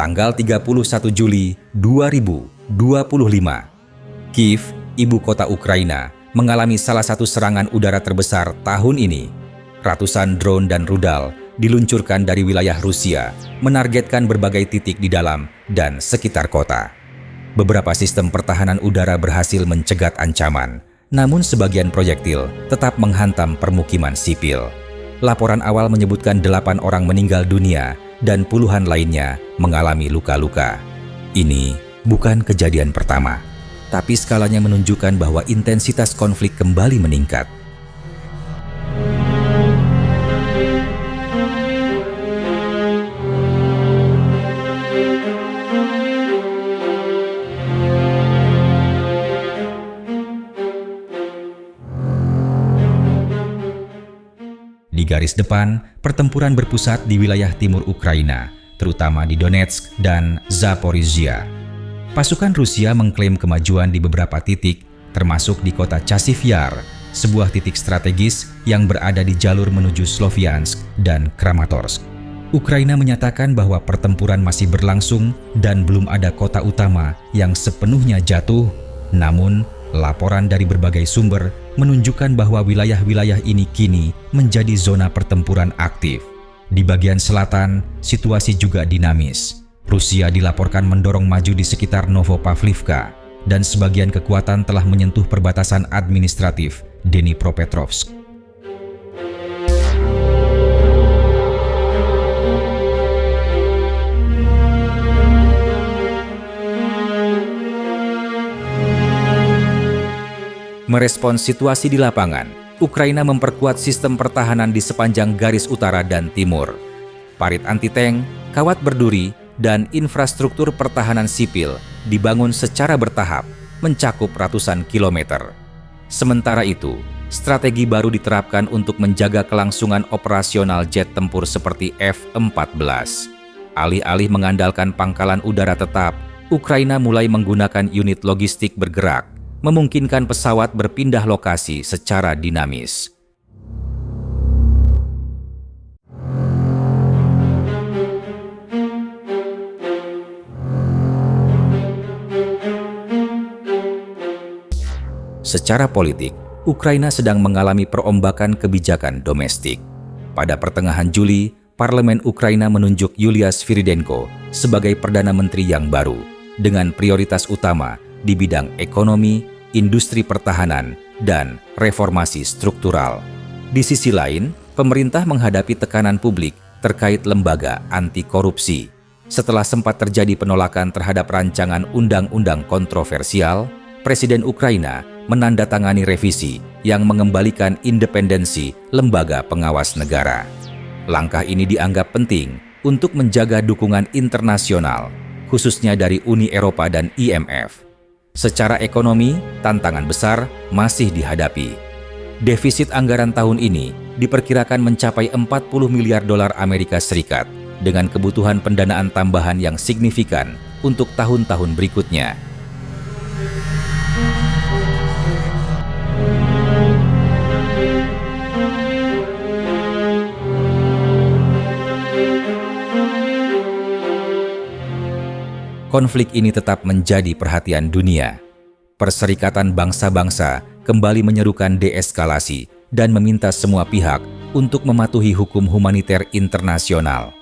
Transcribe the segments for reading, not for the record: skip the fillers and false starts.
tanggal 31 Juli 2025. Kiev, ibu kota Ukraina, mengalami salah satu serangan udara terbesar tahun ini. Ratusan drone dan rudal diluncurkan dari wilayah Rusia, menargetkan berbagai titik di dalam dan sekitar kota. Beberapa sistem pertahanan udara berhasil mencegat ancaman, namun sebagian proyektil tetap menghantam permukiman sipil. Laporan awal menyebutkan 8 orang meninggal dunia dan puluhan lainnya mengalami luka-luka. Ini bukan kejadian pertama, tapi skalanya menunjukkan bahwa intensitas konflik kembali meningkat. Di garis depan, pertempuran berpusat di wilayah timur Ukraina, terutama di Donetsk dan Zaporizhia. Pasukan Rusia mengklaim kemajuan di beberapa titik, termasuk di kota Chasiv Yar, sebuah titik strategis yang berada di jalur menuju Sloviansk dan Kramatorsk. Ukraina menyatakan bahwa pertempuran masih berlangsung dan belum ada kota utama yang sepenuhnya jatuh, namun laporan dari berbagai sumber menunjukkan bahwa wilayah-wilayah ini kini menjadi zona pertempuran aktif. Di bagian selatan, situasi juga dinamis. Rusia dilaporkan mendorong maju di sekitar Novopavlivka, dan sebagian kekuatan telah menyentuh perbatasan administratif Dnipropetrovsk. Merespons situasi di lapangan, Ukraina memperkuat sistem pertahanan di sepanjang garis utara dan timur. Parit anti-tank, kawat berduri, dan infrastruktur pertahanan sipil dibangun secara bertahap, mencakup ratusan kilometer. Sementara itu, strategi baru diterapkan untuk menjaga kelangsungan operasional jet tempur seperti F-14. Alih-alih mengandalkan pangkalan udara tetap, Ukraina mulai menggunakan unit logistik bergerak, memungkinkan pesawat berpindah lokasi secara dinamis. Secara politik, Ukraina sedang mengalami perombakan kebijakan domestik. Pada pertengahan Juli, Parlemen Ukraina menunjuk Yulia Sviridenko sebagai Perdana Menteri yang baru, dengan prioritas utama di bidang ekonomi, industri pertahanan, dan reformasi struktural. Di sisi lain, pemerintah menghadapi tekanan publik terkait lembaga anti korupsi. Setelah sempat terjadi penolakan terhadap rancangan undang-undang kontroversial, Presiden Ukraina menandatangani revisi yang mengembalikan independensi lembaga pengawas negara. Langkah ini dianggap penting untuk menjaga dukungan internasional, khususnya dari Uni Eropa dan IMF. Secara ekonomi, tantangan besar masih dihadapi. Defisit anggaran tahun ini diperkirakan mencapai 40 miliar dolar Amerika Serikat dengan kebutuhan pendanaan tambahan yang signifikan untuk tahun-tahun berikutnya. Konflik ini tetap menjadi perhatian dunia. Perserikatan Bangsa-Bangsa kembali menyerukan deeskalasi dan meminta semua pihak untuk mematuhi hukum humaniter internasional.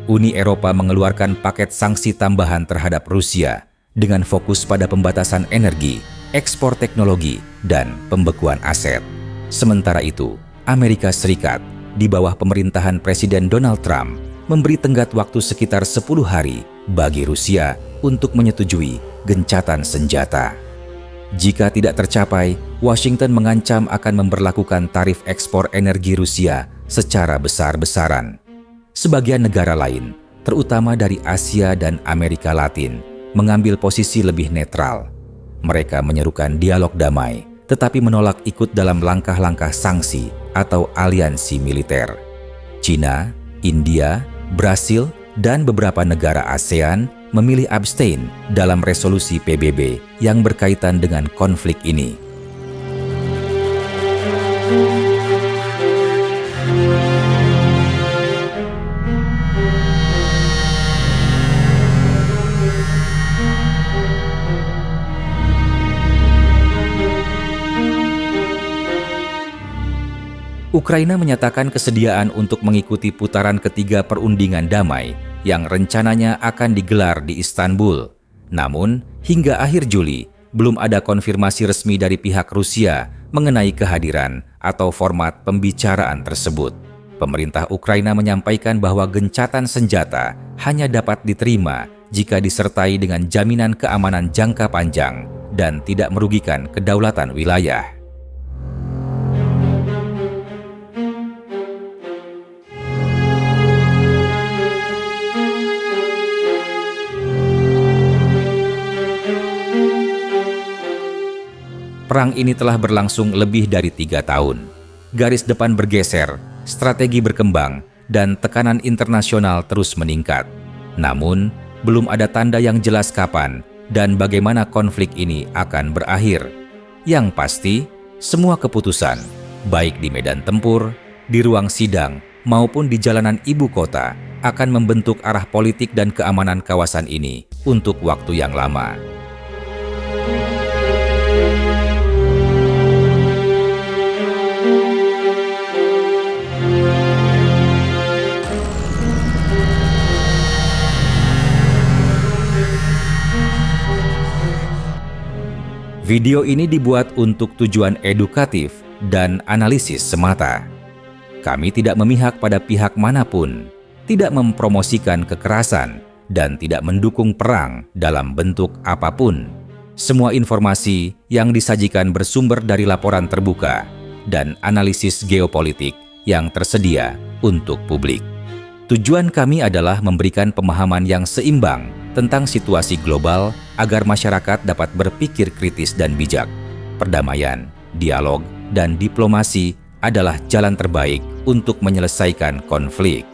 Uni Eropa mengeluarkan paket sanksi tambahan terhadap Rusia dengan fokus pada pembatasan energi, ekspor teknologi, dan pembekuan aset. Sementara itu, Amerika Serikat di bawah pemerintahan Presiden Donald Trump memberi tenggat waktu sekitar 10 hari bagi Rusia untuk menyetujui gencatan senjata. Jika tidak tercapai, Washington mengancam akan memberlakukan tarif ekspor energi Rusia secara besar-besaran. Sebagian negara lain, terutama dari Asia dan Amerika Latin, mengambil posisi lebih netral. Mereka menyerukan dialog damai, tetapi menolak ikut dalam langkah-langkah sanksi atau aliansi militer. China, India, Brasil, dan beberapa negara ASEAN memilih abstain dalam resolusi PBB yang berkaitan dengan konflik ini. Ukraina menyatakan kesediaan untuk mengikuti putaran ketiga perundingan damai yang rencananya akan digelar di Istanbul. Namun, hingga akhir Juli, belum ada konfirmasi resmi dari pihak Rusia mengenai kehadiran atau format pembicaraan tersebut. Pemerintah Ukraina menyampaikan bahwa gencatan senjata hanya dapat diterima jika disertai dengan jaminan keamanan jangka panjang dan tidak merugikan kedaulatan wilayah. Perang ini telah berlangsung lebih dari 3 tahun. Garis depan bergeser, strategi berkembang, dan tekanan internasional terus meningkat. Namun, belum ada tanda yang jelas kapan dan bagaimana konflik ini akan berakhir. Yang pasti, semua keputusan, baik di medan tempur, di ruang sidang, maupun di jalanan ibu kota, akan membentuk arah politik dan keamanan kawasan ini untuk waktu yang lama. Video ini dibuat untuk tujuan edukatif dan analisis semata. Kami tidak memihak pada pihak manapun, tidak mempromosikan kekerasan, dan tidak mendukung perang dalam bentuk apapun. Semua informasi yang disajikan bersumber dari laporan terbuka dan analisis geopolitik yang tersedia untuk publik. Tujuan kami adalah memberikan pemahaman yang seimbang tentang situasi global agar masyarakat dapat berpikir kritis dan bijak. Perdamaian, dialog, dan diplomasi adalah jalan terbaik untuk menyelesaikan konflik.